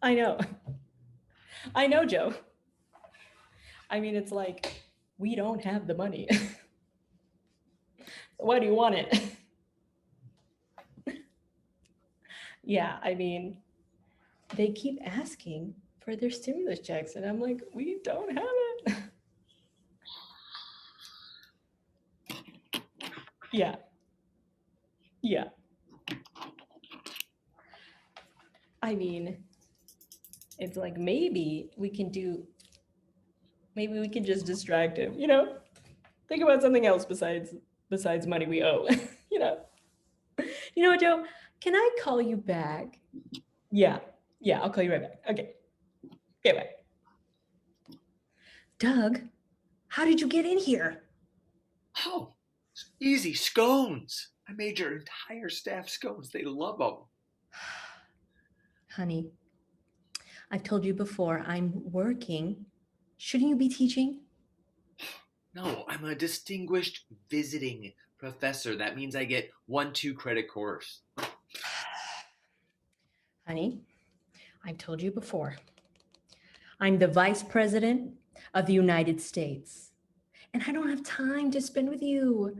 I know. I know, Joe. I mean, it's like, we don't have the money. Why do you want it? Yeah, I mean, they keep asking for their stimulus checks, and I'm like, we don't have it. Yeah. Yeah. I mean, it's like maybe we can just distract him, Think about something else besides money we owe, you know. You know what, Joe? Can I call you back? Yeah. Yeah, I'll call you right back. Okay. Okay, bye. Doug, how did you get in here? Oh, easy scones. I made your entire staff scones. They love them. Honey, I've told you before, I'm working. Shouldn't you be teaching? No, I'm a distinguished visiting professor. That means I get 1-2 credit course. Honey, I've told you before. I'm the Vice President of the United States, and I don't have time to spend with you.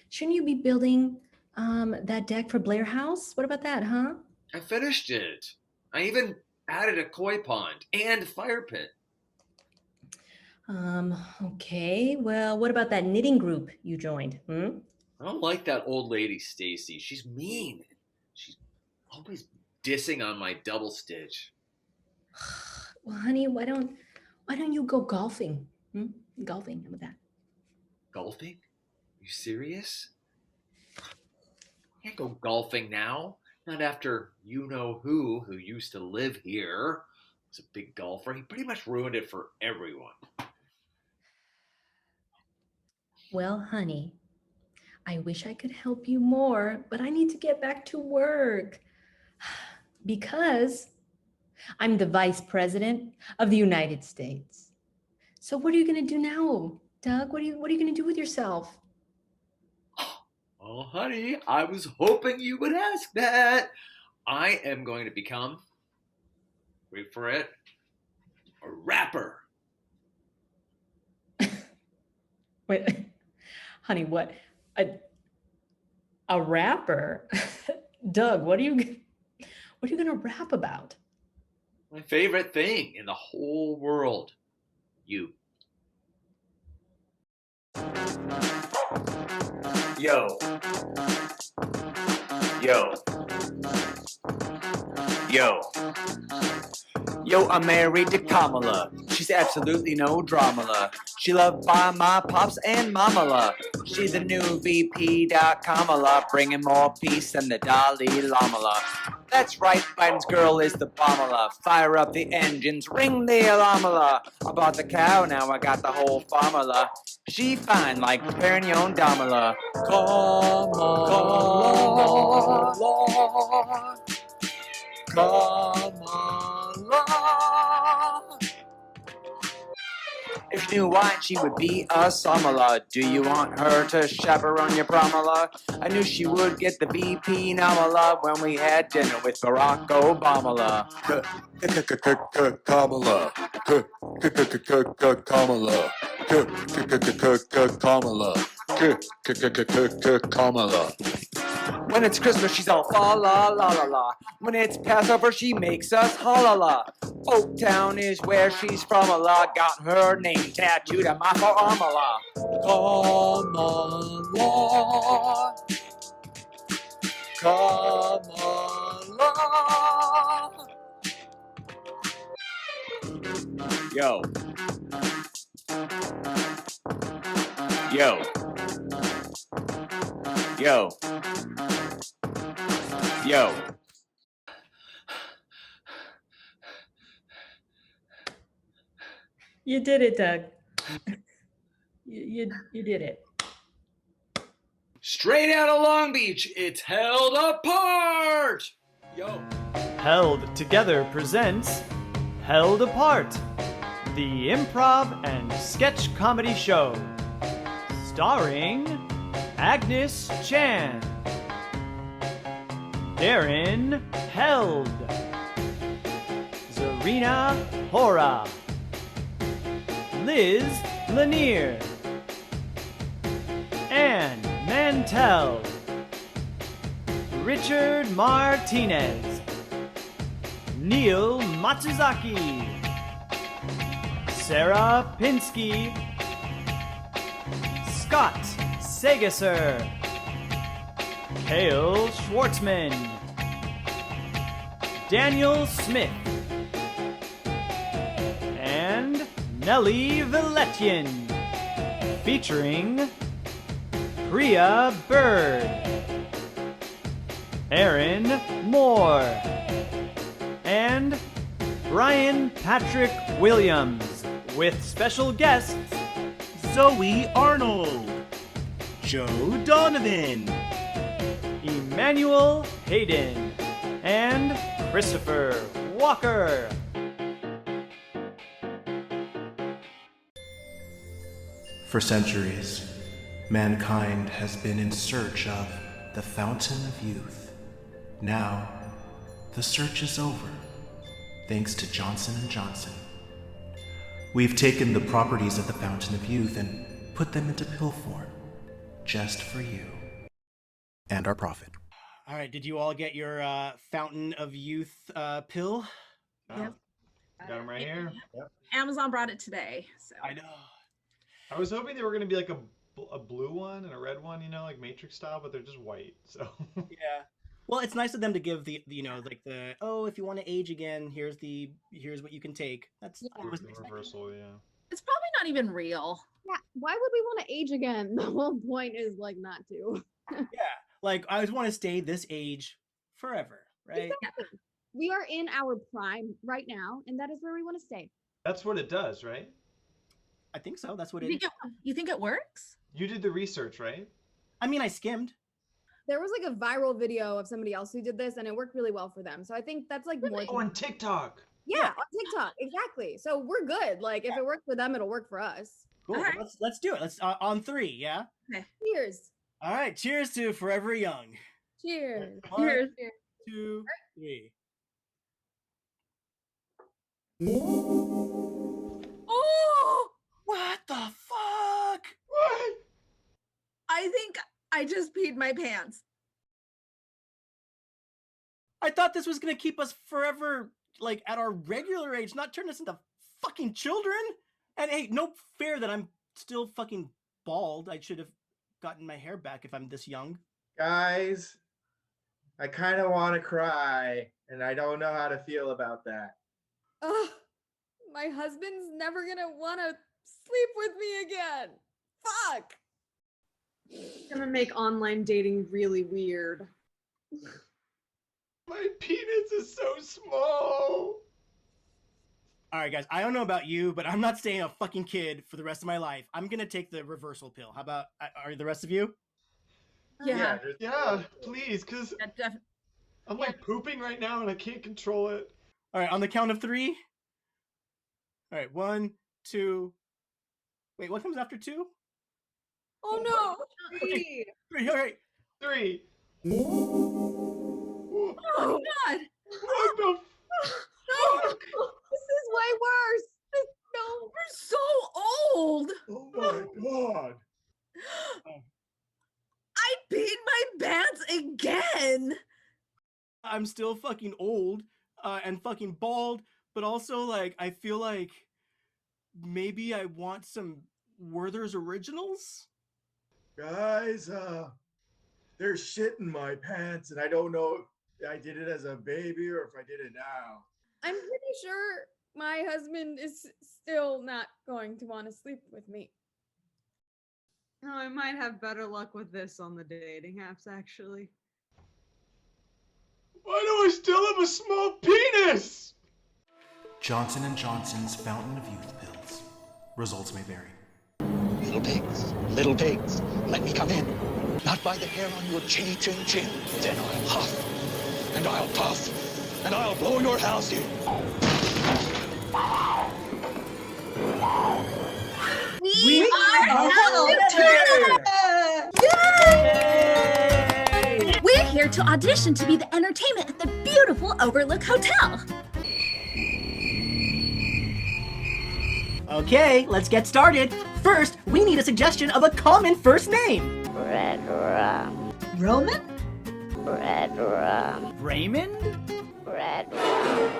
Shouldn't you be building that deck for Blair House? What about that, huh? I finished it. I even added a koi pond and fire pit. Okay. Well, what about that knitting group you joined? I don't like that old lady, Stacy. She's mean. She's always dissing on my double stitch. Well, honey, why don't you go golfing? Golfing, how about that? Golfing? Are you serious? I can't go golfing now. Not after you know who used to live here. Was a big golfer. He pretty much ruined it for everyone. Well, honey, I wish I could help you more, but I need to get back to work because I'm the Vice President of the United States. So what are you going to do now, Doug? What are you going to do with yourself? Oh, honey, I was hoping you would ask that. I am going to become, wait for it, a rapper. Wait, honey, what? A rapper? Doug, what are you going to rap about? My favorite thing in the whole world. You. Yo. Yo. Yo. Yo, I'm married to Kamala. She's absolutely no drama. She loved by my pops and mamala. She's the new VP. Kamala, bringing more peace than the Dalai Lama. That's right, Biden's girl is the bombala. Fire up the engines, ring the alarmala. I bought the cow, now I got the whole formula. She fine like Perignon Domala. Kamala. If she knew wine, she would be a Samala. Do you want her to chaperone your pramala? I knew she would get the VP Namala when we had dinner with Barack Obama. Kamala. Kamala. Kamala. Kamala. When it's Christmas, she's all fa la la la la. When it's Passover, she makes us ha la la. Oaktown is where she's from a la. Got her name tattooed on my forearm a la. Kamala. Kamala. Yo. Yo. Yo. Yo. You did it, Doug. You did it. Straight out of Long Beach, it's Held Apart! Yo. Held Together presents Held Apart, the improv and sketch comedy show. Starring Agnes Chan, Darren Held, Karina Hora, Liz Lanier, Anne Mantell, Richard Martinez, Neil Matsuzaki, Sarah Pinsky, Scott Segesser, Kale Schwartzman, Daniel Smith, and Nellie Villetian, featuring Priya Bird, Aaron Moore, and Brian Patrick Williams, with special guests Zoe Arnold, Joe Donovan, Emmanuel Hayden, and Christopher Walker. For centuries, mankind has been in search of the Fountain of Youth. Now, the search is over, thanks to Johnson & Johnson. We've taken the properties of the Fountain of Youth and put them into pill form, just for you. And our profit. All right, did you all get your Fountain of Youth pill? Yep. Got them right here. Yep. Amazon brought it today. So I know. I was hoping they were going to be like a blue one and a red one, you know, like Matrix style, but they're just white. So Yeah. Well, it's nice of them to give the like the if you want to age again, here's what you can take. That's Yeah. it was the nice. reversal, yeah. it's probably not even real. Yeah, why would we want to age again? The whole point is like not to. Yeah. Like I just want to stay this age forever, right? Exactly. We are in our prime right now, and that is where we want to stay. That's what it does, right? I think so. That's what You it is. you think it works? You did the research, right? I mean, I skimmed. There was like a viral video of somebody else who did this, and it worked really well for them. So I think that's like more. Oh, on TikTok. Yeah, on TikTok, exactly. So we're good. Like if it worked for them, it'll work for us. Cool. All right. Let's do it. Let's on 3, yeah? Cheers. All right. Cheers to Forever Young. Cheers. One, 2, 3. Oh, What the fuck? What? I think I just peed my pants. I thought this was gonna keep us forever, like at our regular age, not turn us into fucking children. And hey, no fair that I'm still fucking bald. I should have gotten my hair back if I'm this young. Guys, I kind of want to cry, and I don't know how to feel about that. Ugh, my husband's never gonna want to sleep with me again. Fuck. It's gonna make online dating really weird. My penis is so small. All right, guys. I don't know about you, but I'm not staying a fucking kid for the rest of my life. I'm gonna take the reversal pill. How about are the rest of you? Yeah. Yeah, please, because That def- I'm like pooping right now and I can't control it. All right, on the count of 3. All right, 1, 2. Wait, what comes after 2? Oh no. Okay. 3. All right. 3. oh God. What the fuck? This is way worse. No. We're so old. Oh my god. I peed my pants again. I'm still fucking old and fucking bald, but also like I feel like maybe I want some Werther's Originals. Guys, there's shit in my pants, and I don't know if I did it as a baby or if I did it now. I'm pretty sure my husband is still not going to want to sleep with me. Oh, I might have better luck with this on the dating apps, actually. Why do I still have a small penis? Johnson & Johnson's Fountain of Youth pills. Results may vary. Little pigs, let me come in. Not by the hair on your chinny chin chin. Then I'll huff, and I'll puff, and I'll blow your house in. We are We're here to audition to be the entertainment at the beautiful Overlook Hotel. Okay, let's get started. First, we need a suggestion of a common first name. Red rum. Roman? Red rum. Raymond? Red rum.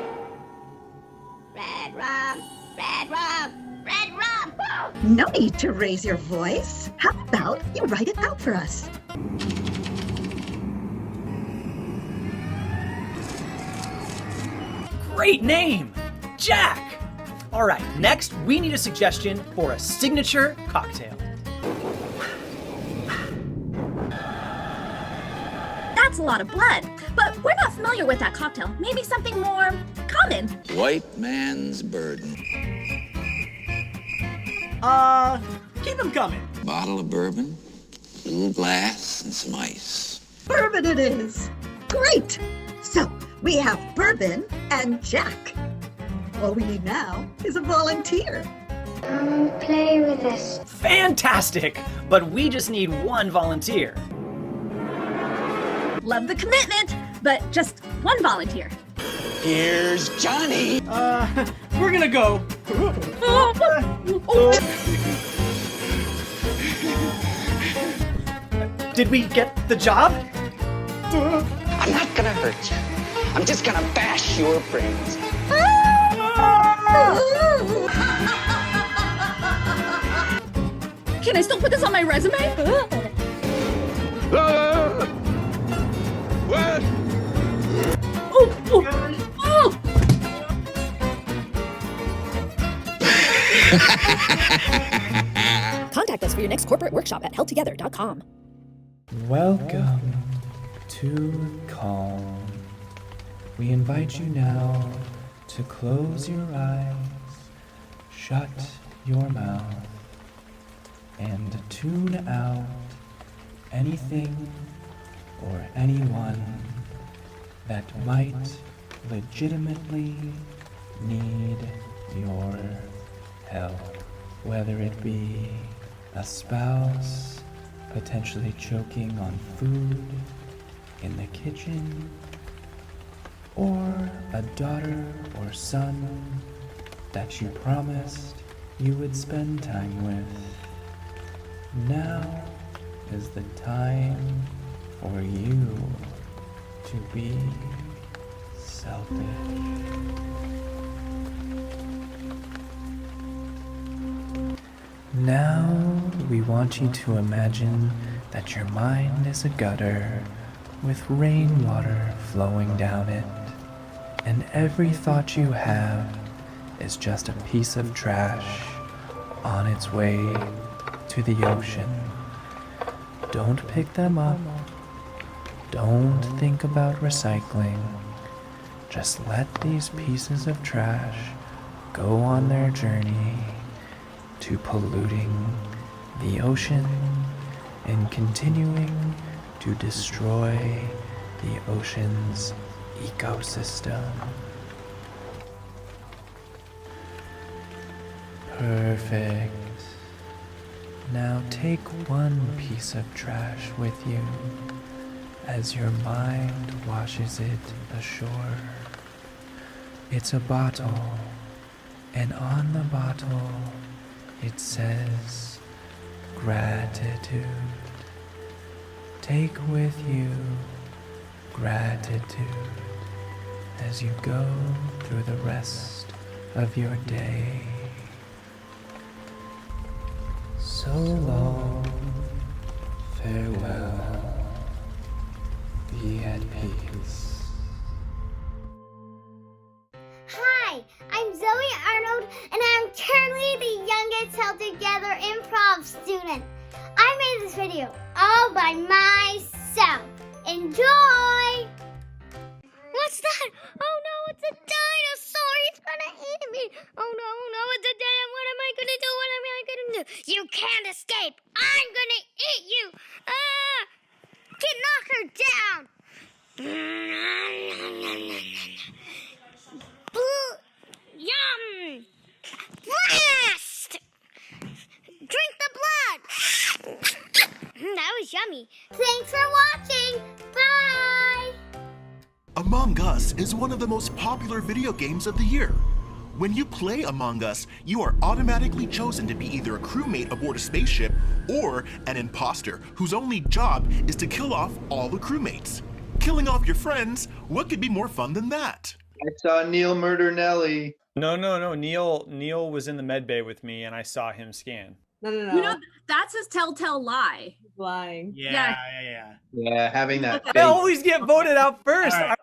Red rum. Red rum. Red rum. No need to raise your voice. How about you write it out for us? Great name! Jack! All right, next we need a suggestion for a signature cocktail. That's a lot of blood, but we're not familiar with that cocktail. Maybe something more common. White man's burden. Keep them coming. Bottle of bourbon, little glass, and some ice. Bourbon it is. Great. So we have Bourbon and Jack. All we need now is a volunteer. Play with us. Fantastic! But we just need one volunteer. Love the commitment, but just one volunteer. Here's Johnny. We're gonna go. Did we get the job? I'm not gonna hurt you. I'm just gonna bash your brains. Can I still put this on my resume? What? Contact us for your next corporate workshop at heldtogether.com. Welcome to Calm. We invite you now to close your eyes, shut your mouth, and tune out anything or anyone that might legitimately need your help. Whether it be a spouse potentially choking on food in the kitchen, or a daughter or son that you promised you would spend time with. Now is the time for you to be selfish. Now we want you to imagine that your mind is a gutter with rainwater flowing down it, and every thought you have is just a piece of trash on its way to the ocean. Don't pick them up. Don't think about recycling. Just let these pieces of trash go on their journey to polluting the ocean and continuing to destroy the ocean's ecosystem. Perfect. Now take one piece of trash with you as your mind washes it ashore. It's a bottle, and on the bottle it says gratitude. Take with you gratitude as you go through the rest of your day. So long, farewell, be at peace. Hi, I'm Zoe Arnold, and I'm currently the youngest Held Together improv student. I made this video all by myself. Enjoy! What's that? Oh no, it's a dinosaur! It's gonna eat me! Oh no, it's a dinosaur! What am I gonna do? What am I gonna do? You can't escape! I'm gonna eat you! Can knock her down! Yum! Blast! Drink the blood! That was yummy. Thanks for watching! Bye! Among Us is one of the most popular video games of the year. When you play Among Us, you are automatically chosen to be either a crewmate aboard a spaceship or an imposter whose only job is to kill off all the crewmates. Killing off your friends, what could be more fun than that? I saw Neil murder Nelly. No. Neil was in the med bay with me, and I saw him scan. No. You know, that's his telltale lie. He's lying. Yeah. Yeah, having that. I always get voted out first. All right.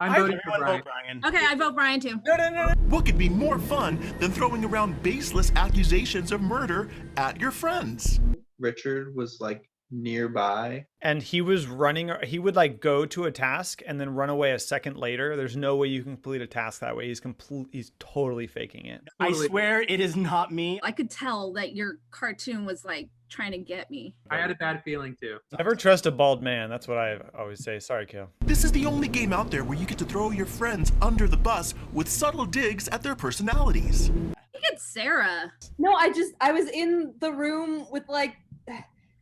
I'm voting for Brian. Okay, I vote Brian too. No. What could be more fun than throwing around baseless accusations of murder at your friends? Richard was like nearby. And he was running, he would like go to a task and then run away a second later. There's no way you can complete a task that way. He's totally faking it. I swear it is not me. I could tell that your cartoon was like trying to get me. I had a bad feeling too. Never trust a bald man. That's what I always say. Sorry, Kale. This is the only game out there where you get to throw your friends under the bus with subtle digs at their personalities. I think it's Sarah. No, I was in the room with like,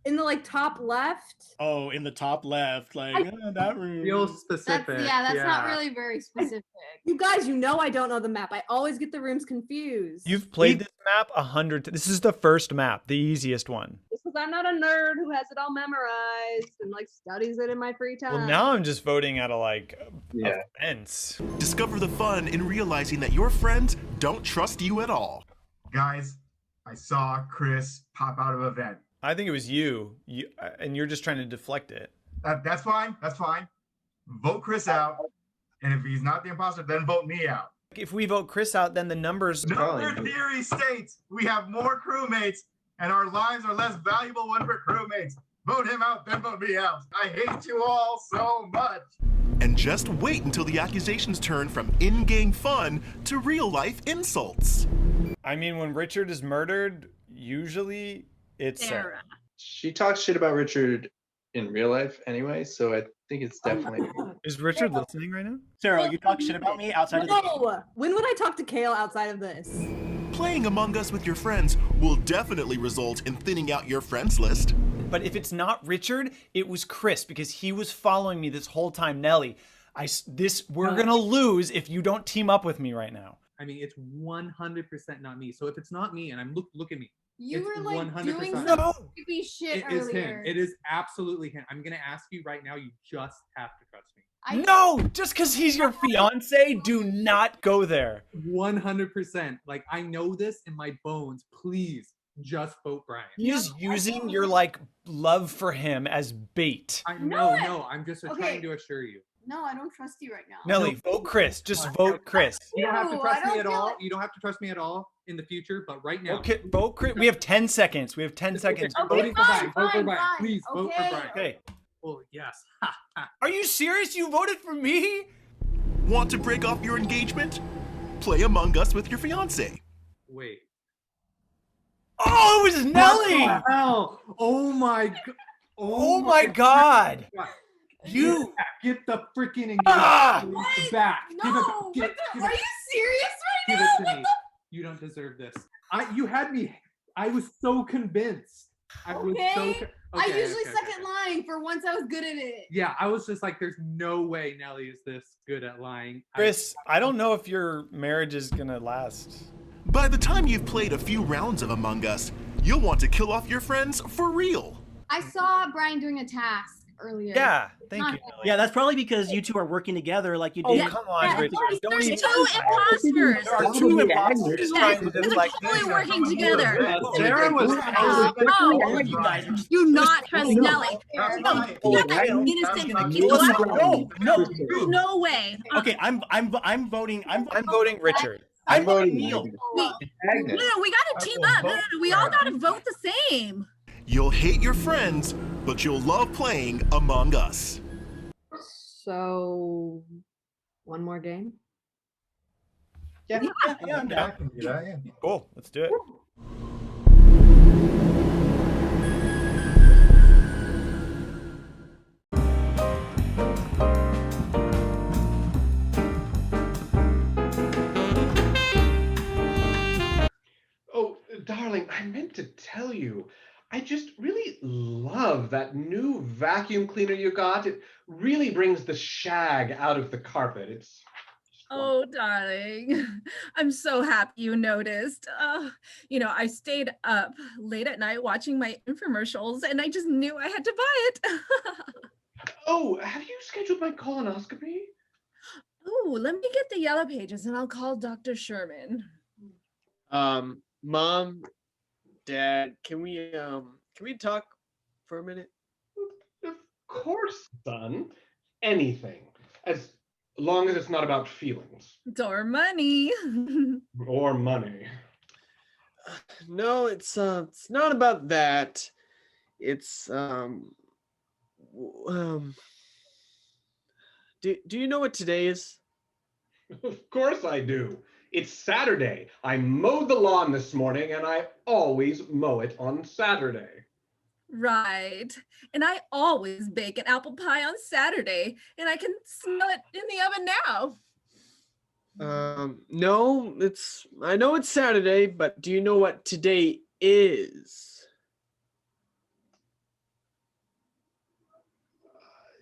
in the like top left. Oh, in the top left, like that room. Real specific. That's not really very specific. You guys, you know I don't know the map. I always get the rooms confused. You've played this map 100 times. This is the first map, the easiest one. It's because I'm not a nerd who has it all memorized and like studies it in my free time. Well, now I'm just voting out of like offense. Discover the fun in realizing that your friends don't trust you at all. Guys, I saw Chris pop out of a vent. I think it was you, and you're just trying to deflect it. That's fine. That's fine. Vote Chris out. And if he's not the imposter, then vote me out. If we vote Chris out, then the numbers... Number theory states we have more crewmates and our lives are less valuable when we're crewmates. Vote him out, then vote me out. I hate you all so much. And just wait until the accusations turn from in-game fun to real-life insults. I mean, when Richard is murdered, usually it's Sarah. She talks shit about Richard in real life anyway, so I think it's definitely... Is Richard listening right now? Sarah, you talk shit about me outside of the No! When would I talk to Kale outside of this? Playing Among Us with your friends will definitely result in thinning out your friends list. But if it's not Richard, it was Chris, because he was following me this whole time. Nelly, we're gonna lose if you don't team up with me right now. I mean, it's 100% not me. So if it's not me, and I'm look at me. You it's were like 100% doing some creepy shit It is earlier. him. It is absolutely him. I'm gonna ask you right now. You just have to trust me. No, just because he's your fiance, do not go there. 100%. Like, I know this in my bones. Please just vote Brian. He's using your like love for him as bait. No, I'm just trying to assure you. No, I don't trust you right now. Nelly, vote Chris. Just vote Chris. You don't have to trust me at feel all. it. You don't have to trust me at all in the future, but right now. Okay, vote Chris. We have 10 seconds. We have 10 seconds. Voting for Brian. Vote for Brian. fine. Please vote for Okay. Brian. Okay. Oh, yes. Are you serious? You voted for me? Want to break off your engagement? Play Among Us with your fiance. Wait. Oh, it was Nelly! What the hell? Oh my god. Oh my god. You get the freaking engagement back. No, Give it, are you serious right give now? it to me. You don't deserve this. You had me. I was so convinced. I was so. I usually suck at lying. For once, I was good at it. Yeah, I was just like, there's no way Nelly is this good at lying. Chris, I don't know if your marriage is gonna last. By the time you've played a few rounds of Among Us, you'll want to kill off your friends for real. I saw Brian doing a task earlier. Yeah, thank you. Yeah, that's probably because you two are working together like you Oh, did. come on, Richard. Don't There's even. two imposters. There are two imposters Yeah, trying to they're like. totally working together. Sarah was. Oh, You guys are do not trust Nelly. No, you're the innocent. You know what? no. There's no way. Okay, I'm voting. I'm voting Richard. I'm voting Neil. No, we gotta team up. No, we all gotta vote the same. You'll hate your friends, but you'll love playing Among Us. So, one more game? Yeah, I'm down. I can do that, yeah. Cool, let's do it. Oh, darling, I meant to tell you. I just really love that new vacuum cleaner you got. It really brings the shag out of the carpet. It's Oh, darling. I'm so happy you noticed. I stayed up late at night watching my infomercials and I just knew I had to buy it. Oh, have you scheduled my colonoscopy? Oh, let me get the yellow pages and I'll call Dr. Sherman. Mom, Dad, can we talk for a minute? Of course, son. Anything. As long as it's not about feelings. Or money. Or money. No, it's not about that. It's do you know what today is? Of course I do. It's Saturday. I mowed the lawn this morning and I always mow it on Saturday. Right. And I always bake an apple pie on Saturday, and I can smell it in the oven now. No, I know it's Saturday, but do you know what today is?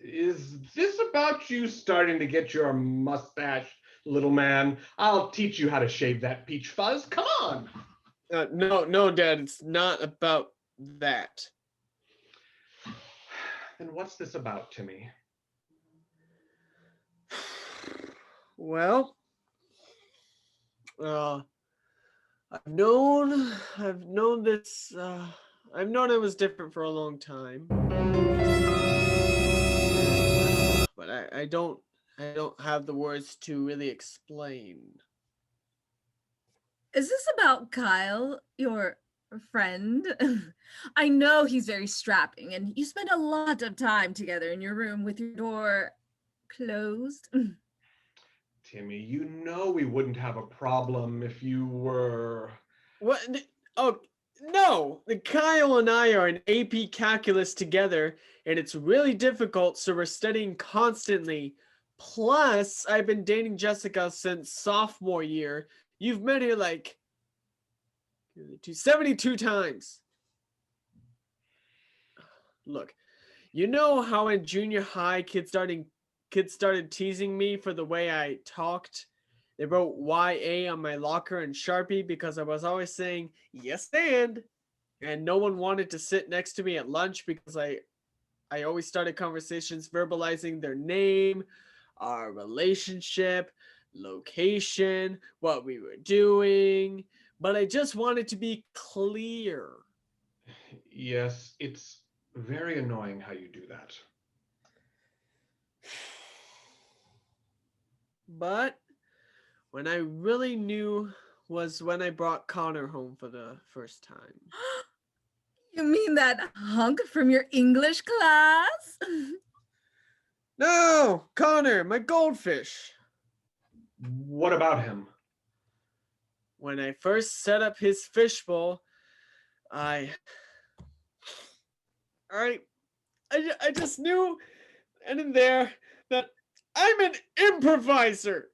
Is this about you starting to get your mustache, little man? I'll teach you how to shave that peach fuzz. Come on. No, Dad, it's not about that. Then what's this about, Timmy? Well, I've known this. I've known it was different for a long time, but I don't have the words to really explain. Is this about Kyle, your friend? I know he's very strapping, and you spend a lot of time together in your room with your door closed. Timmy, you know we wouldn't have a problem if you were... What? Oh, no! Kyle and I are in AP Calculus together, and it's really difficult, so we're studying constantly. Plus, I've been dating Jessica since sophomore year. You've met her like 72 times. Look, you know how in junior high kids started teasing me for the way I talked? They wrote YA on my locker in Sharpie because I was always saying, yes, and no one wanted to sit next to me at lunch because I always started conversations verbalizing their name, our relationship, location, what we were doing, but I just wanted to be clear. Yes, it's very annoying how you do that. But when I really knew was when I brought Connor home for the first time. You mean that hunk from your English class? No, Connor, my goldfish. What about him? When I first set up his fishbowl, I just knew, and in there, that I'm an improviser.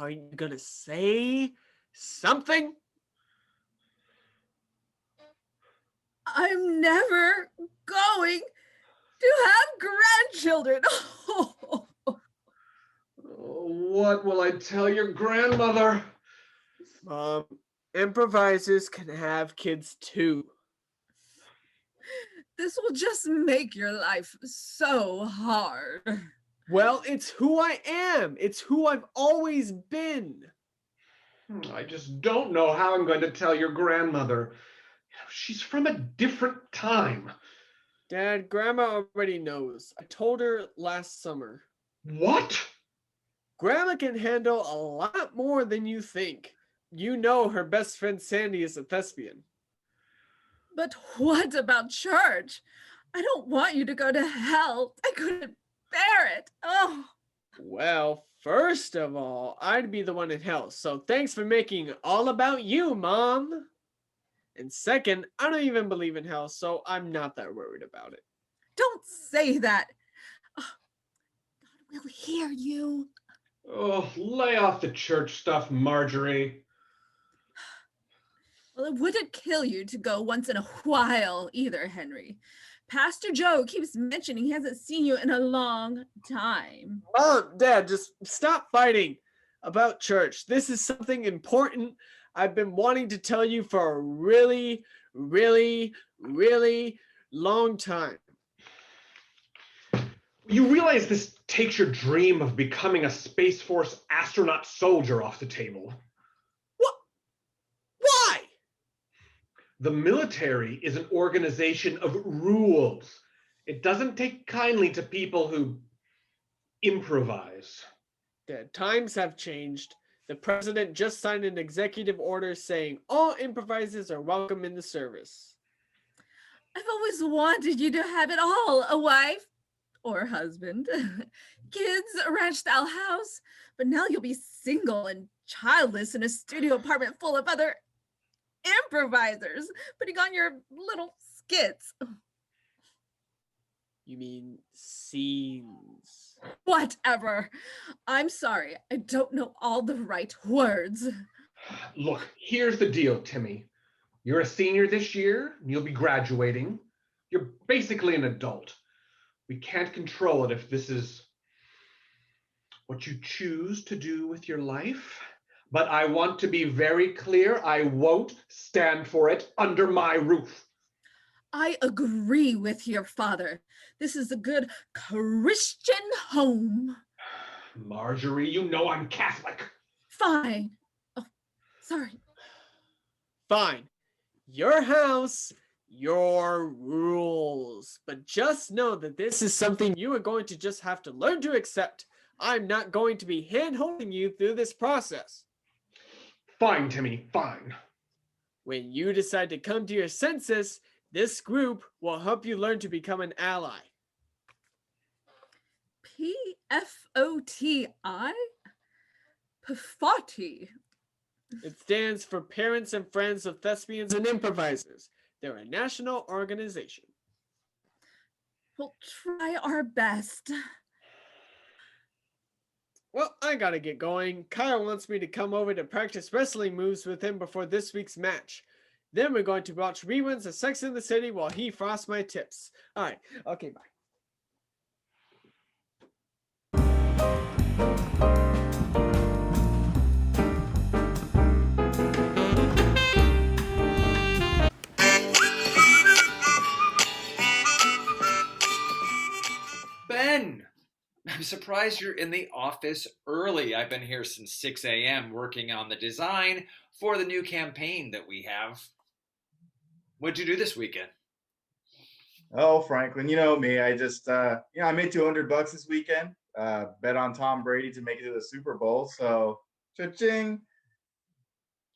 Are you gonna say something? I'm never going to have grandchildren. What will I tell your grandmother? Improvisers can have kids too. This will just make your life so hard. Well, it's who I am. It's who I've always been. I just don't know how I'm going to tell your grandmother. She's from a different time. Dad, Grandma already knows. I told her last summer. What? Grandma can handle a lot more than you think. You know her best friend Sandy is a thespian. But what about church? I don't want you to go to hell. I couldn't bear it. Oh. Well, first of all, I'd be the one in hell. So thanks for making it all about you, Mom. And second, I don't even believe in hell, so I'm not that worried about it. Don't say that. God will hear you. Oh, lay off the church stuff, Marjorie. Well, it wouldn't kill you to go once in a while either, Henry. Pastor Joe keeps mentioning he hasn't seen you in a long time. Mom, Dad, just stop fighting about church. This is something important I've been wanting to tell you for a really, really, really long time. You realize this takes your dream of becoming a Space Force astronaut soldier off the table. What? Why? The military is an organization of rules. It doesn't take kindly to people who improvise. The times have changed. The president just signed an executive order saying all improvisers are welcome in the service. I've always wanted you to have it all, a wife or husband, kids, a ranch-style house, but now you'll be single and childless in a studio apartment full of other improvisers putting on your little skits. You mean scenes? Whatever. I'm sorry, I don't know all the right words. Look, here's the deal, Timmy. You're a senior this year, and you'll be graduating. You're basically an adult. We can't control it if this is what you choose to do with your life. But I want to be very clear, I won't stand for it under my roof. I agree with your father. This is a good Christian home. Marjorie, you know I'm Catholic. Fine. Oh, sorry. Fine. Your house, your rules. But just know that this is something you are going to just have to learn to accept. I'm not going to be hand-holding you through this process. Fine, Timmy, fine. When you decide to come to your senses, this group will help you learn to become an ally. PFOTI? PFOTI. It stands for Parents and Friends of Thespians and Improvisers. They're a national organization. We'll try our best. Well, I gotta get going. Kyle wants me to come over to practice wrestling moves with him before this week's match. Then we're going to watch reruns of Sex and the City while he frosts my tips. All right, okay, bye. Ben, I'm surprised you're in the office early. I've been here since 6 a.m. working on the design for the new campaign that we have. What'd you do this weekend? Oh, Franklin, you know me. I just, I made $200 this weekend. Bet on Tom Brady to make it to the Super Bowl. So, cha-ching.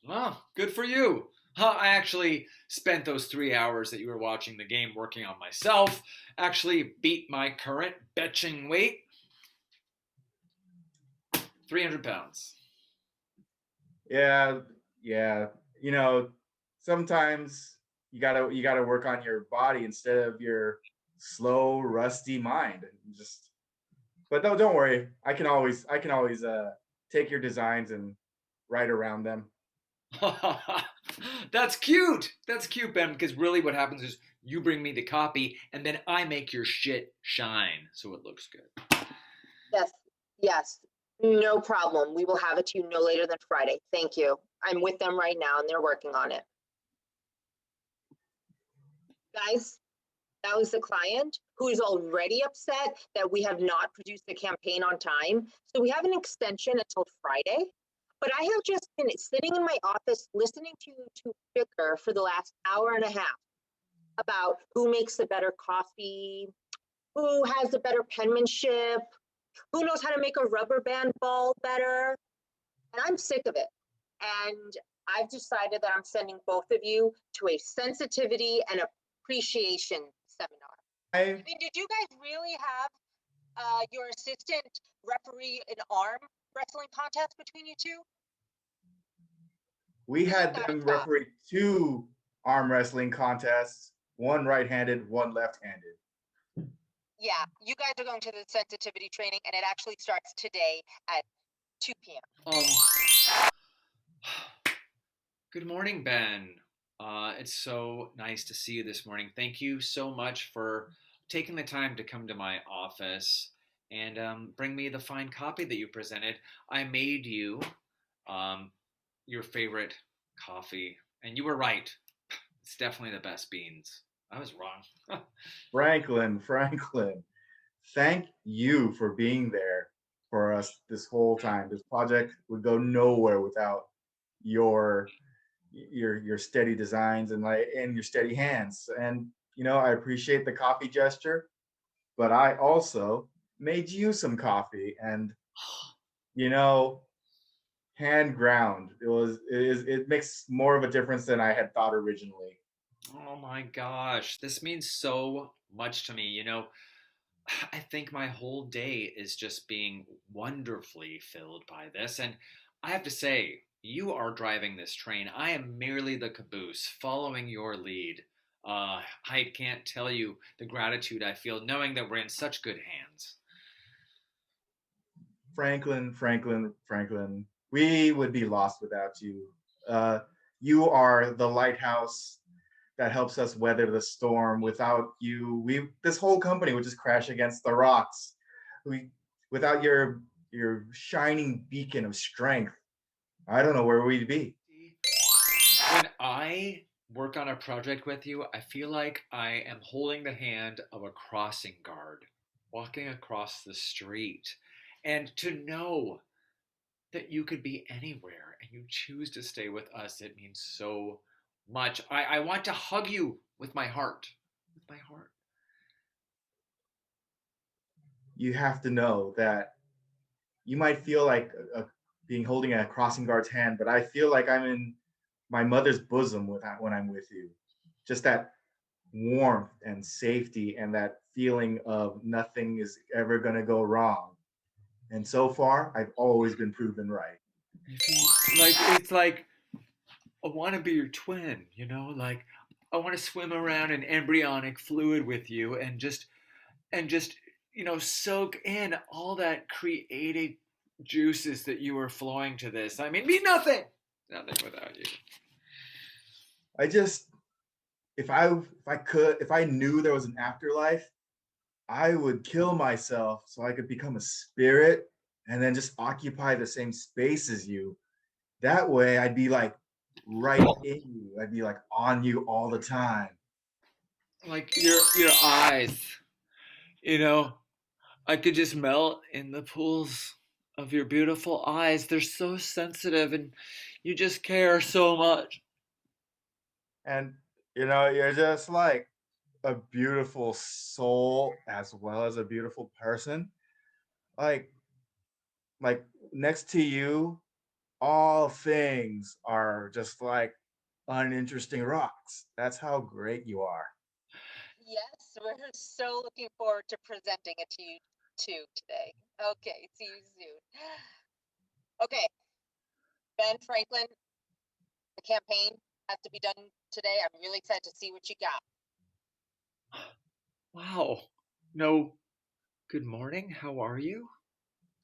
Oh, good for you. I actually spent those 3 hours that you were watching the game working on myself. Actually beat my current benching weight, 300 pounds. Yeah. Sometimes you gotta work on your body instead of your slow, rusty mind. But no, don't worry. I can always take your designs and write around them. That's cute. That's cute, Ben, because really what happens is you bring me the copy and then I make your shit shine so it looks good. Yes. No problem. We will have it to you no later than Friday. Thank you. I'm with them right now and they're working on it. Guys, that was the client who is already upset that we have not produced the campaign on time. So we have an extension until Friday. But I have just been sitting in my office listening to you two bicker for the last hour and a half about who makes the better coffee, who has the better penmanship, who knows how to make a rubber band ball better. And I'm sick of it. And I've decided that I'm sending both of you to a sensitivity and appreciation seminar. I mean, did you guys really have your assistant referee an arm wrestling contest between you two? We had them referee 2 arm wrestling contests, one right-handed, one left-handed. Yeah, you guys are going to the sensitivity training and it actually starts today at 2 p.m. Good morning, Ben. It's so nice to see you this morning. Thank you so much for taking the time to come to my office and bring me the fine copy that you presented. I made you your favorite coffee, and you were right. It's definitely the best beans. I was wrong. Franklin, thank you for being there for us this whole time. This project would go nowhere without your steady designs and your steady hands. And I appreciate the coffee gesture, but I also made you some coffee, and hand ground. It makes more of a difference than I had thought originally. Oh my gosh, this means so much to me. I think my whole day is just being wonderfully filled by this. And I have to say, you are driving this train. I am merely the caboose following your lead. I can't tell you the gratitude I feel knowing that we're in such good hands. Franklin, we would be lost without you. You are the lighthouse that helps us weather the storm. Without you, this whole company would just crash against the rocks. Without your shining beacon of strength, I don't know where we'd be. When I work on a project with you, I feel like I am holding the hand of a crossing guard, walking across the street. And to know that you could be anywhere and you choose to stay with us, it means so much. I want to hug you with my heart. With my heart. You have to know that you might feel like being holding a crossing guard's hand, but I feel like I'm in my mother's bosom when I'm with you. Just that warmth and safety and that feeling of nothing is ever going to go wrong. And so far, I've always been proven right. It's like I want to be your twin, like I want to swim around in embryonic fluid with you and just soak in all that creative juices that you were flowing to this. I mean, be nothing without you. If I knew there was an afterlife, I would kill myself so I could become a spirit and then just occupy the same space as you. That way I'd be like right in you. I'd be like on you all the time. Like your eyes, I could just melt in the pools of your beautiful eyes. They're so sensitive and you just care so much. And you're just like a beautiful soul as well as a beautiful person. Like next to you, all things are just like uninteresting rocks. That's how great you are. Yes, we're so looking forward to presenting it to you too today. Okay, see you soon. Okay, Ben Franklin, the campaign has to be done today. I'm really excited to see what you got. Wow. No, good morning. How are you?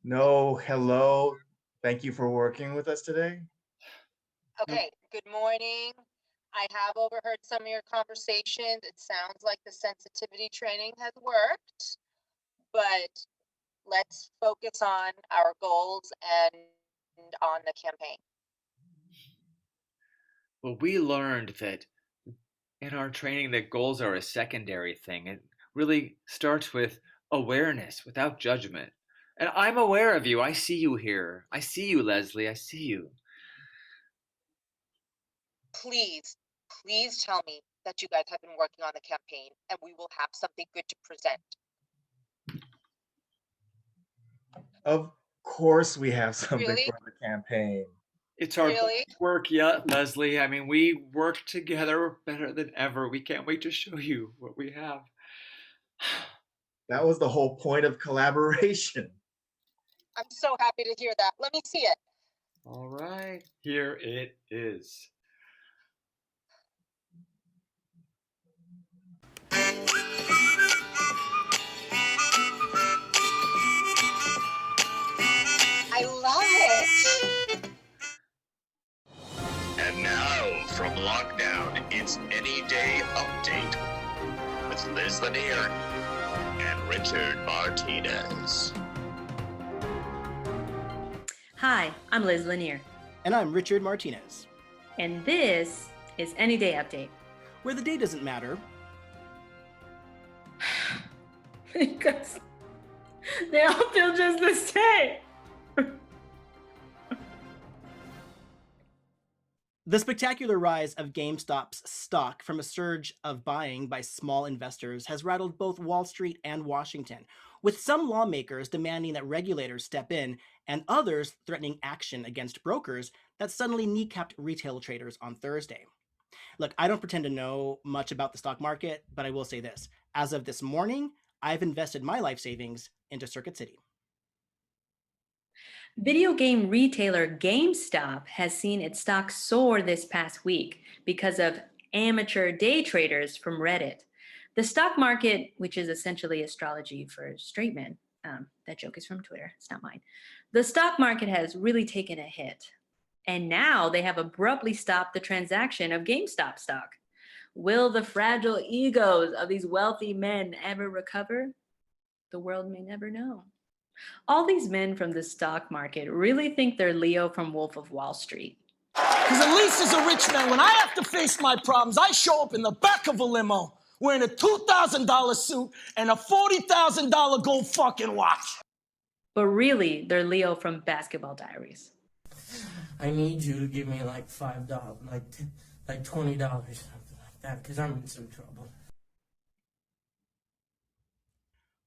No, hello. Thank you for working with us today. Okay, good morning. I have overheard some of your conversations. It sounds like the sensitivity training has worked, but let's focus on our goals and on the campaign. Well, we learned that in our training that goals are a secondary thing. It really starts with awareness without judgment. And I'm aware of you. I see you here. I see you, Leslie. I see you. Please tell me that you guys have been working on the campaign and we will have something good to present. Of course we have something Really? for the campaign. It's our work yet, Leslie. I mean, we work together better than ever. We can't wait to show you what we have. That was the whole point of collaboration. I'm so happy to hear that. Let me see it. All right, here it is. I love it. from lockdown, it's Any Day Update with Liz Lanier and Richard Martinez. Hi, I'm Liz Lanier. And I'm Richard Martinez. And this is Any Day Update, where the day doesn't matter. Because they all feel just the same. The spectacular rise of GameStop's stock from a surge of buying by small investors has rattled both Wall Street and Washington, with some lawmakers demanding that regulators step in and others threatening action against brokers that suddenly kneecapped retail traders on Thursday. Look, I don't pretend to know much about the stock market, but I will say this. As of this morning, I've invested my life savings into Circuit City. Video game retailer GameStop has seen its stock soar this past week because of amateur day traders from Reddit. The stock market, which is essentially astrology for straight men, that joke is from Twitter, it's not mine. The stock market has really taken a hit, and now they have abruptly stopped the transaction of GameStop stock. Will the fragile egos of these wealthy men ever recover? The world may never know. All these men from the stock market really think they're Leo from Wolf of Wall Street. Because at least as a rich man, when I have to face my problems, I show up in the back of a limo wearing a $2,000 suit and a $40,000 gold fucking watch. But really, they're Leo from Basketball Diaries. I need you to give me like $5, like $20, something like that, because I'm in some trouble.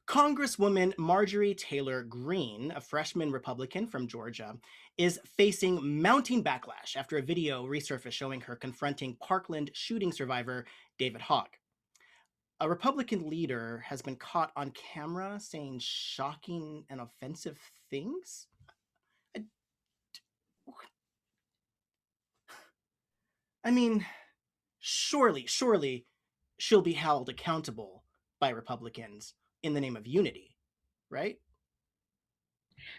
Congresswoman Marjorie Taylor Greene, a freshman Republican from Georgia, is facing mounting backlash after a video resurfaced showing her confronting Parkland shooting survivor David Hogg. A Republican leader has been caught on camera saying shocking and offensive things? I mean, surely she'll be held accountable by Republicans in the name of unity, right?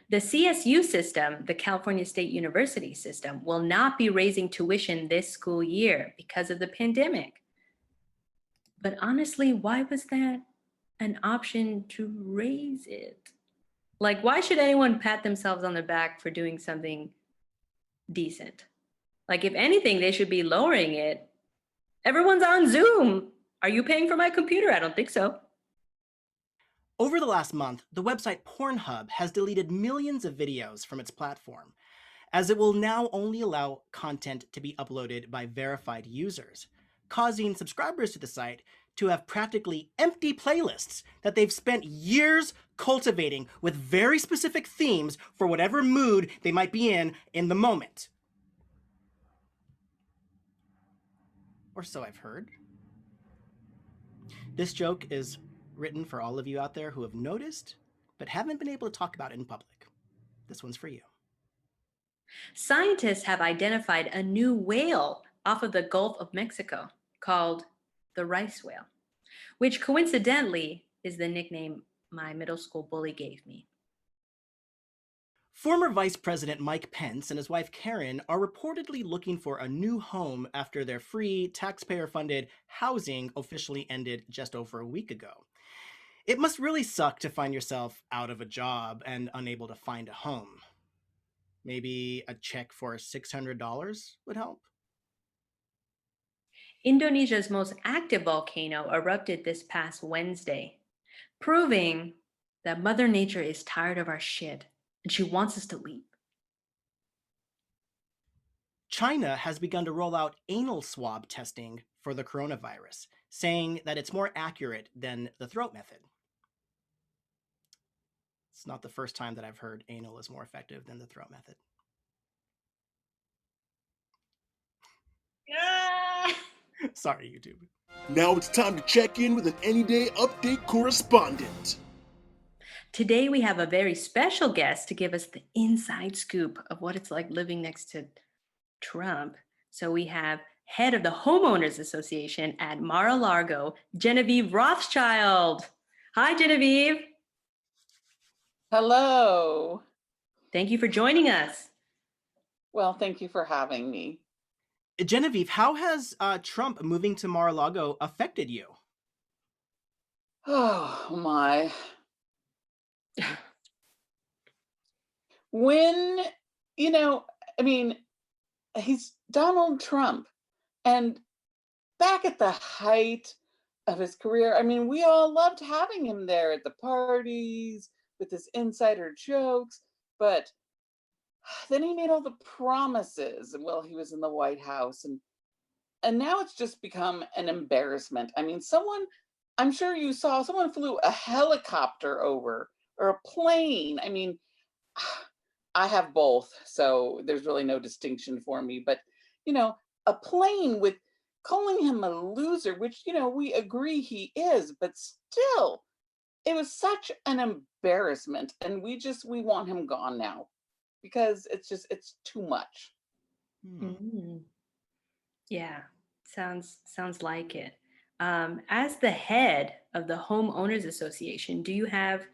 The CSU system, the California State University system, will not be raising tuition this school year because of the pandemic. But honestly, why was that an option to raise it? Like, why should anyone pat themselves on the back for doing something decent? Like, if anything, they should be lowering it. Everyone's on Zoom. Are you paying for my computer? I don't think so. Over the last month, the website Pornhub has deleted millions of videos from its platform, as it will now only allow content to be uploaded by verified users, causing subscribers to the site to have practically empty playlists that they've spent years cultivating with very specific themes for whatever mood they might be in the moment. Or so I've heard. This joke is written for all of you out there who have noticed but haven't been able to talk about it in public. This one's for you. Scientists have identified a new whale off of the Gulf of Mexico called the rice whale, which coincidentally is the nickname my middle school bully gave me. Former Vice President Mike Pence and his wife Karen are reportedly looking for a new home after their free, taxpayer-funded housing officially ended just over a week ago. It must really suck to find yourself out of a job and unable to find a home. Maybe a check for $600 would help? Indonesia's most active volcano erupted this past Wednesday, proving that Mother Nature is tired of our shit and she wants us to leave. China has begun to roll out anal swab testing for the coronavirus, saying that it's more accurate than the throat method. It's not the first time that I've heard anal is more effective than the throat method. Sorry, YouTube. Now it's time to check in with an Any Day Update correspondent. Today we have a very special guest to give us the inside scoop of what it's like living next to Trump. So we have head of the Homeowners Association at Mar-a-Lago, Genevieve Rothschild. Hi, Genevieve. Hello. Thank you for joining us. Well, thank you for having me. Genevieve, how has Trump moving to Mar-a-Lago affected you? Oh my. When, you know, I mean, he's Donald Trump. And back at the height of his career, I mean, we all loved having him there at the parties with his insider jokes. But then he made all the promises while he was in the White House. And now it's just become an embarrassment. I mean, I'm sure you saw, someone flew a helicopter over or a plane. I mean, I have both, so there's really no distinction for me. But, a plane with calling him a loser, which, we agree he is, but still, it was such an embarrassment. And we want him gone now because it's too much. Mm. Yeah, sounds like it. As the head of the Homeowners Association, do you have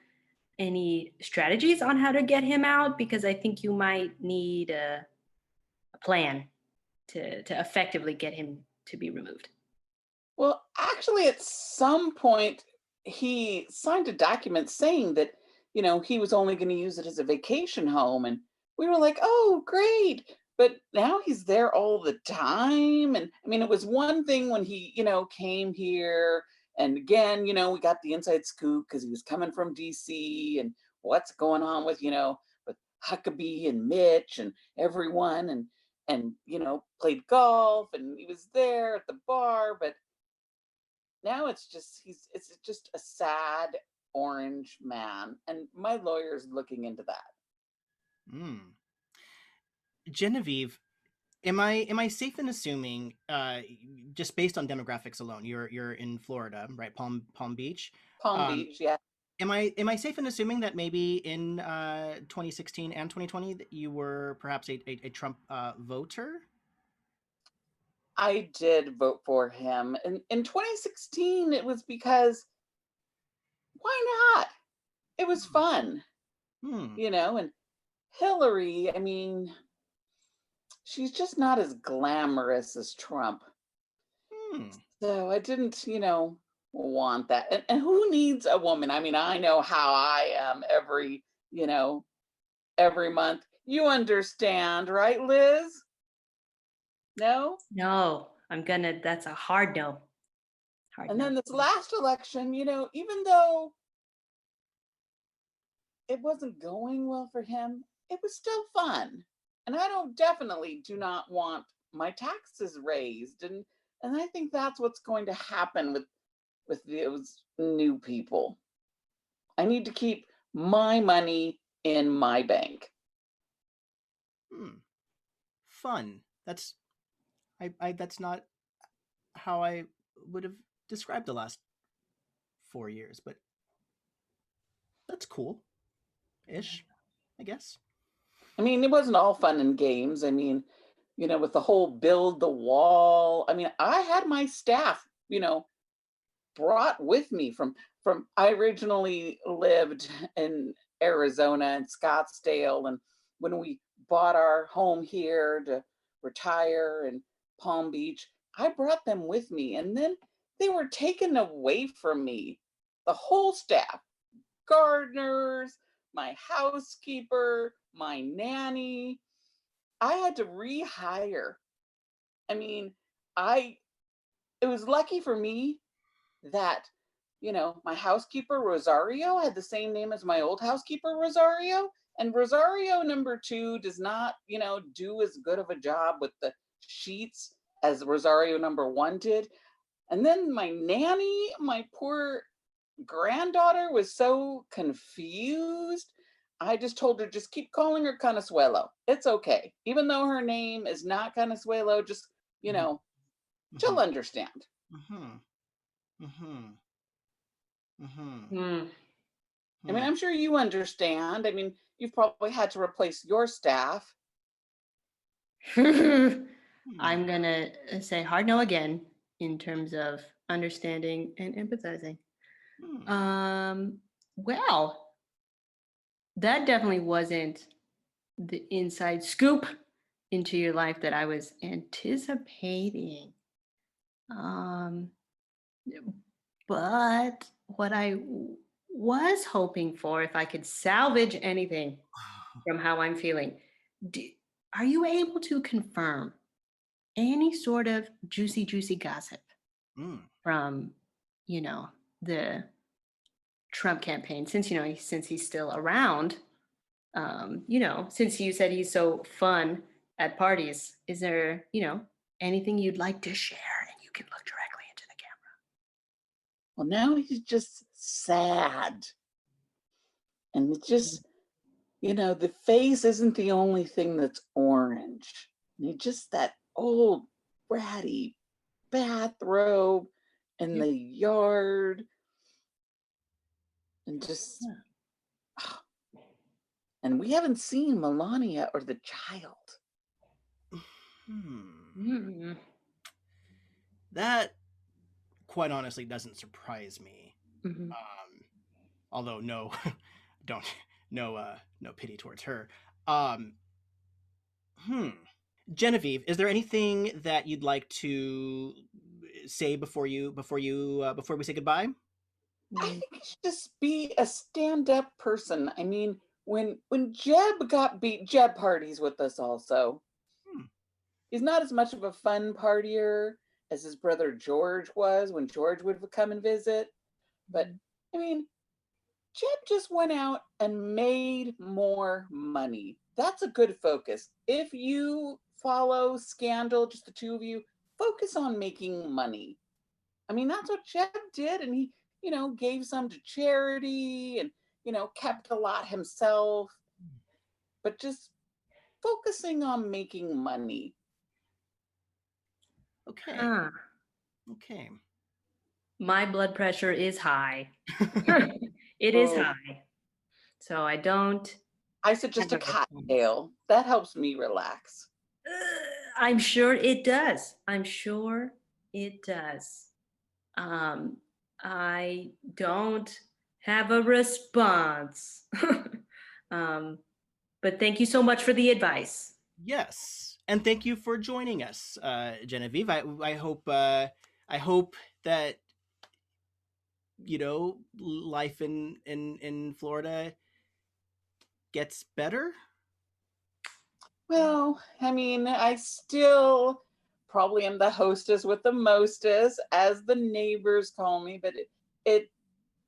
any strategies on how to get him out? Because I think you might need a plan to effectively get him to be removed. Well, actually, at some point, he signed a document saying that, he was only going to use it as a vacation home. And we were like, oh, great. But now he's there all the time. And I mean, it was one thing when he, came here. And again, we got the inside scoop because he was coming from DC and what's going on with, with Huckabee and Mitch and everyone and, played golf and he was there at the bar. But now it's just a sad orange man. And my lawyer's looking into that. Genevieve, am I safe in assuming, just based on demographics alone, you're in Florida, right? Palm Beach. Palm Beach, yeah. Am I safe in assuming that maybe in 2016 and 2020 that you were perhaps a Trump voter? I did vote for him. In 2016, it was because why not? It was fun. And Hillary, I mean, she's just not as glamorous as Trump. So I didn't, want that. And who needs a woman? I mean, I know how I am every month. You understand, right, Liz? No? No, that's a hard no. And then this last election, even though it wasn't going well for him, it was still fun. And I definitely do not want my taxes raised. And I think that's what's going to happen with those new people. I need to keep my money in my bank. Fun. That's not how I would have described the last 4 years, but that's cool-ish, I guess. I mean, it wasn't all fun and games. I mean, with the whole build the wall. I mean, I had my staff, brought with me from I originally lived in Arizona and Scottsdale. And when we bought our home here to retire in Palm Beach, I brought them with me. And then they were taken away from me. The whole staff, gardeners, my housekeeper, my nanny. I had to rehire. I mean, it was lucky for me that, my housekeeper, Rosario, had the same name as my old housekeeper, Rosario. And Rosario #2 does not, do as good of a job with the sheets as Rosario #1 did. And then my nanny, my poor granddaughter, was so confused. I just told her, just keep calling her Consuelo. It's okay. Even though her name is not Consuelo, just, she'll understand. I mean, I'm sure you understand. I mean, you've probably had to replace your staff. I'm gonna say hard no again in terms of understanding and empathizing. Well, that definitely wasn't the inside scoop into your life that I was anticipating. But what I was hoping for, if I could salvage anything from how I'm feeling, are you able to confirm any sort of juicy gossip from, the Trump campaign, since since he's still around, since you said he's so fun at parties, is there, anything you'd like to share? And you can look directly into the camera. Well, now he's just sad. And it's just, the face isn't the only thing that's orange. He's just that old ratty bathrobe in the yard. And just, and we haven't seen Melania or the child. That, quite honestly, doesn't surprise me. Although no pity towards her. Genevieve, is there anything that you'd like to say before we say goodbye? I think you should just be a stand-up person. I mean, when Jeb got beat, Jeb parties with us also. He's not as much of a fun partier as his brother George was when George would come and visit. But I mean, Jeb just went out and made more money. That's a good focus. If you follow Scandal, just the two of you, focus on making money. I mean, that's what Jeb did. And he, gave some to charity and, kept a lot himself. But just focusing on making money. Okay. Okay. My blood pressure is high. It is high. So I suggest a cocktail. That helps me relax. I'm sure it does. I don't have a response. But thank you so much for the advice. Yes, and thank you for joining us, Genevieve. I hope that life in Florida gets better. Well, I mean, I still probably am the hostess with the mostest, as the neighbors call me, but it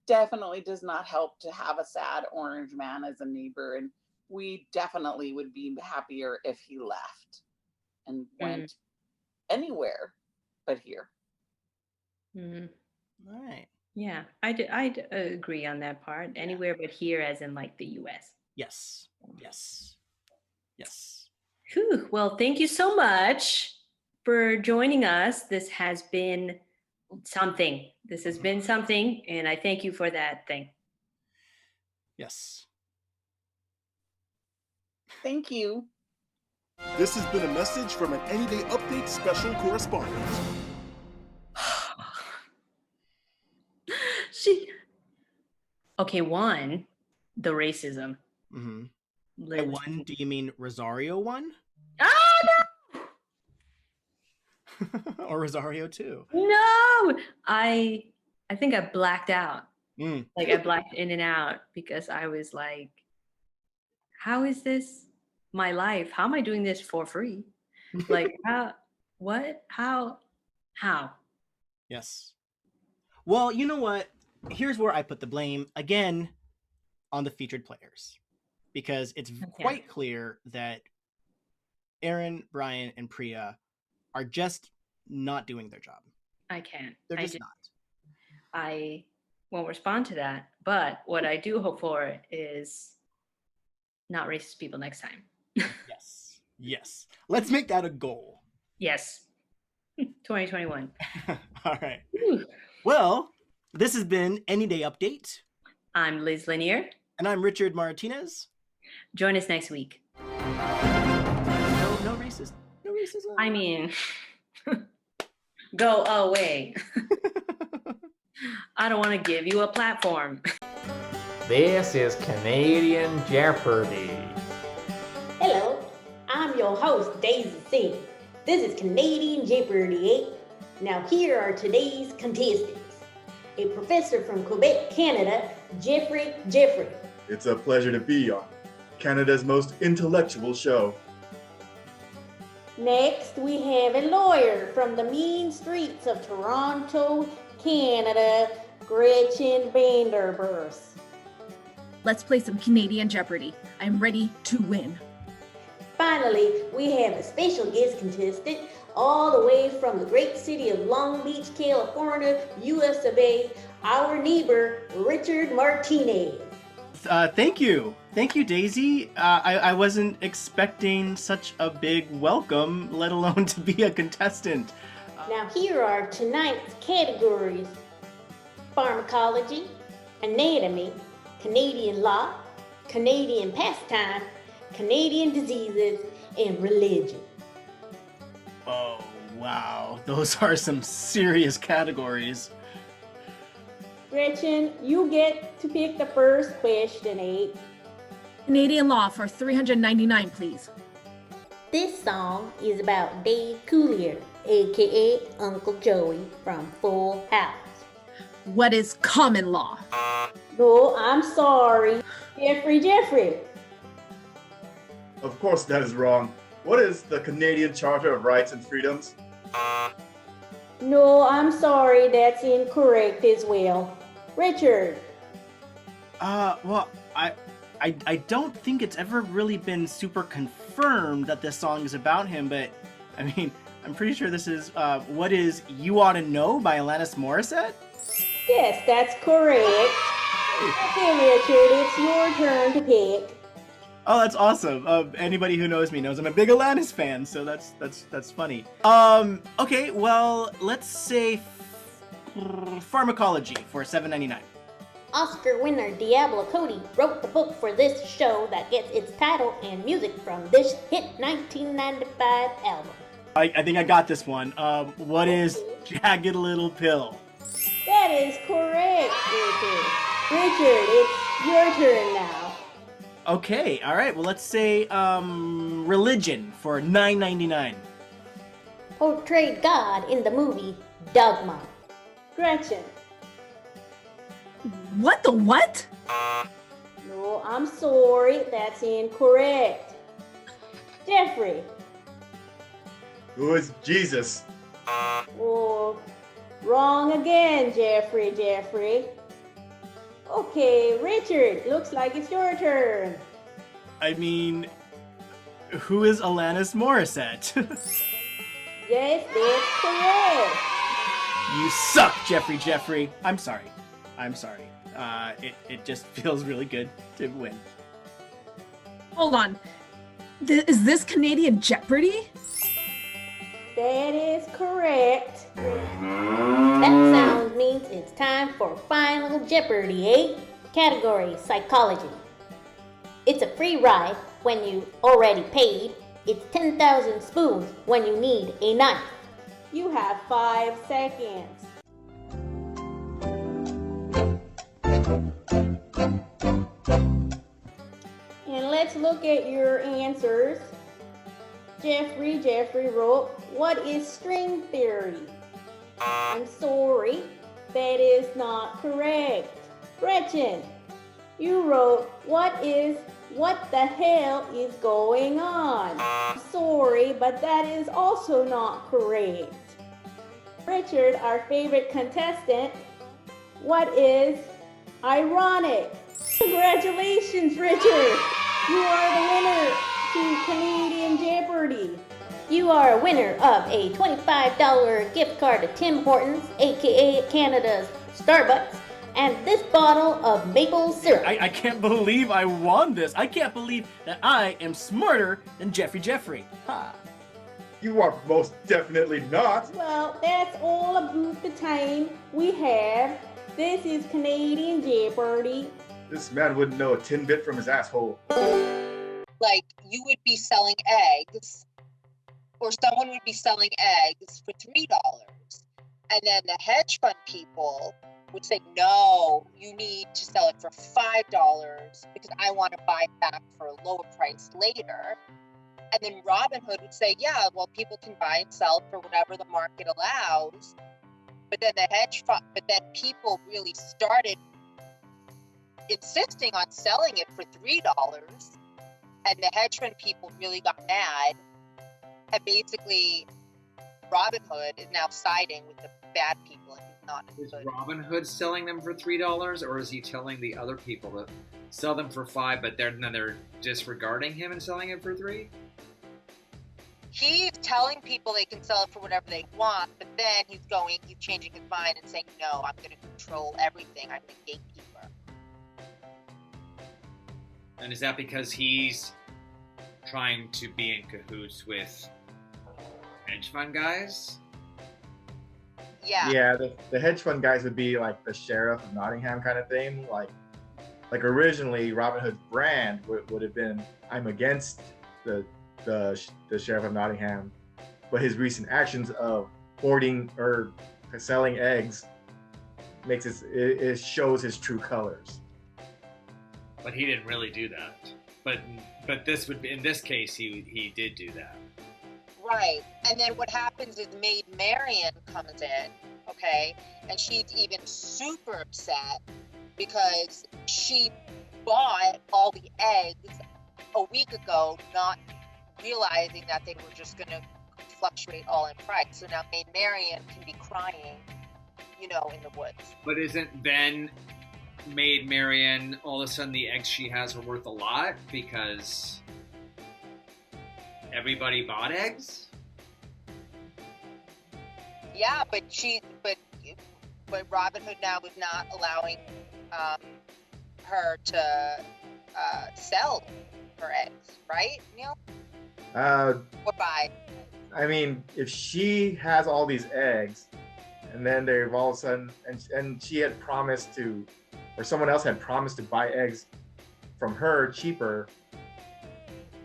definitely does not help to have a sad orange man as a neighbor. And we definitely would be happier if he left and went anywhere but here. All right. Yeah, I'd agree on that part. Anywhere but here, as in like the U.S. Yes. Whew. Well, thank you so much for joining us. This has been something. And I thank you for that thing. Yes. Thank you. This has been a message from an Any Day Update special correspondent. Okay, one, the racism. By one, do you mean Rosario one? No! Or Rosario 2? No! I think I blacked out. Like I blacked in and out because I was like, how is this my life? How am I doing this for free? Like, how? Yes. Well, you know what? Here's where I put the blame again on the featured players, because it's quite clear that Aaron, Brian, and Priya are just not doing their job. I can't. They're just not. I won't respond to that. But what I do hope for is not racist people next time. Yes. Let's make that a goal. Yes. 2021. All right. Well, this has been Any Day Update. I'm Liz Lanier. And I'm Richard Martinez. Join us next week. No racism. I mean, go away. I don't want to give you a platform. This is Canadian Jeopardy. Hello, I'm your host, Daisy Singh. This is Canadian Jeopardy, eh? Now here are today's contestants. A professor from Quebec, Canada, Jeffrey. It's a pleasure to be on Canada's most intellectual show. Next, we have a lawyer from the mean streets of Toronto, Canada, Gretchen Vanderburs. Let's play some Canadian Jeopardy. I'm ready to win. Finally, we have a special guest contestant all the way from the great city of Long Beach, California, US of A, our neighbor, Richard Martinez. Thank you, Daisy. I wasn't expecting such a big welcome, let alone to be a contestant. Now here are tonight's categories: pharmacology, anatomy, Canadian law, Canadian pastime, Canadian diseases, and religion. Oh, wow. Those are some serious categories. Gretchen, you get to pick the first question, 8. Canadian law for $399, please. This song is about Dave Coulier, aka Uncle Joey from Full House. What is common law? No, I'm sorry. Jeffrey. Of course that is wrong. What is the Canadian Charter of Rights and Freedoms? No, I'm sorry, that's incorrect as well. Richard. Well, I don't think it's ever really been super confirmed that this song is about him, but I mean, I'm pretty sure this is, what is You Ought to Know by Alanis Morissette? Yes, that's correct. Okay, Richard, it's your turn to pick. Oh, that's awesome. Anybody who knows me knows I'm a big Alanis fan, so that's funny. Okay, well, let's say pharmacology for $7.99. Oscar winner Diablo Cody wrote the book for this show that gets its title and music from this hit 1995 album. I think I got this one. What is Jagged Little Pill? That is correct, Richard. Richard, it's your turn now. Okay, all right. Well, let's say religion for $9.99. Portrayed God in the movie Dogma. Gretchen. What the what? No, I'm sorry. That's incorrect. Jeffrey. Who is Jesus? Oh, wrong again, Jeffrey. Okay, Richard, looks like it's your turn. I mean, who is Alanis Morissette? Yes, that's correct. You suck, Jeffrey. I'm sorry. It just feels really good to win. Hold on. Is this Canadian Jeopardy? That is correct. That sound means it's time for Final Jeopardy, eh? Category Psychology. It's a free ride when you already paid. It's 10,000 spoons when you need a knife. You have 5 seconds. And let's look at your answers. Jeffrey wrote, what is string theory? I'm sorry, that is not correct. Gretchen, you wrote, what the hell is going on? I'm sorry, but that is also not correct. Richard, our favorite contestant, what is ironic? Congratulations, Richard! You are the winner to Canadian Jeopardy. You are a winner of a $25 gift card to Tim Hortons, aka Canada's Starbucks, and this bottle of maple syrup. I can't believe I won this. I can't believe that I am smarter than Jeffrey. Ha! You are most definitely not. Well, that's all about the time we have. This is Canadian Jeopardy. This man wouldn't know a tin bit from his asshole. Like, you would be selling eggs, or someone would be selling eggs for $3. And then the hedge fund people would say, no, you need to sell it for $5 because I want to buy it back for a lower price later. And then Robin Hood would say, yeah, well, people can buy and sell for whatever the market allows. But then people really started insisting on selling it for $3. And the hedge fund people really got mad. And basically, Robin Hood is now siding with the bad people and he's not Is good. Robin Hood selling them for $3, or is he telling the other people to sell them for $5, but they're disregarding him and selling it for $3? He's telling people they can sell it for whatever they want, but then he's changing his mind and saying, no, I'm going to control everything. I'm the gatekeeper. And is that because he's trying to be in cahoots with hedge fund guys? Yeah. Yeah, the hedge fund guys would be like the sheriff of Nottingham kind of thing. Like originally, Robin Hood's brand would have been, I'm against the sheriff of Nottingham, but his recent actions of hoarding or selling eggs makes it shows his true colors. But he didn't really do that. But this would be, in this case, he did do that. Right. And then what happens is Maid Marian comes in, okay, and she's even super upset because she bought all the eggs a week ago, not realizing that they were just going to fluctuate all in price. So now Maid Marian can be crying, in the woods. But isn't then Maid Marian, all of a sudden the eggs she has are worth a lot because everybody bought eggs? Yeah, but Robin Hood now is not allowing her to sell her eggs, right, Neil? Or buy. I mean, if she has all these eggs, and then they've all of a sudden, and she had promised to, or someone else had promised to buy eggs from her cheaper,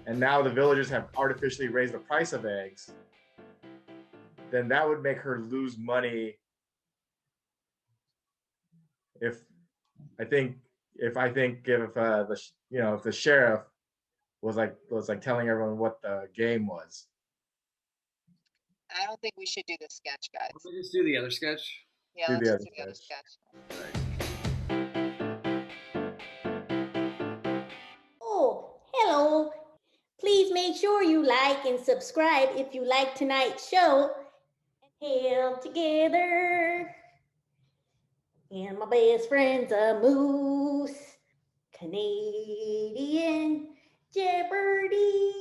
and now the villagers have artificially raised the price of eggs, then that would make her lose money. If the sheriff was like telling everyone what the game was. I don't think we should do this sketch, guys. Let's just do the other sketch. Yeah, let's just do the other sketch. Oh, hello. Please make sure you like and subscribe if you like tonight's show. Held together. And my best friend's a moose. Canadian Jeopardy.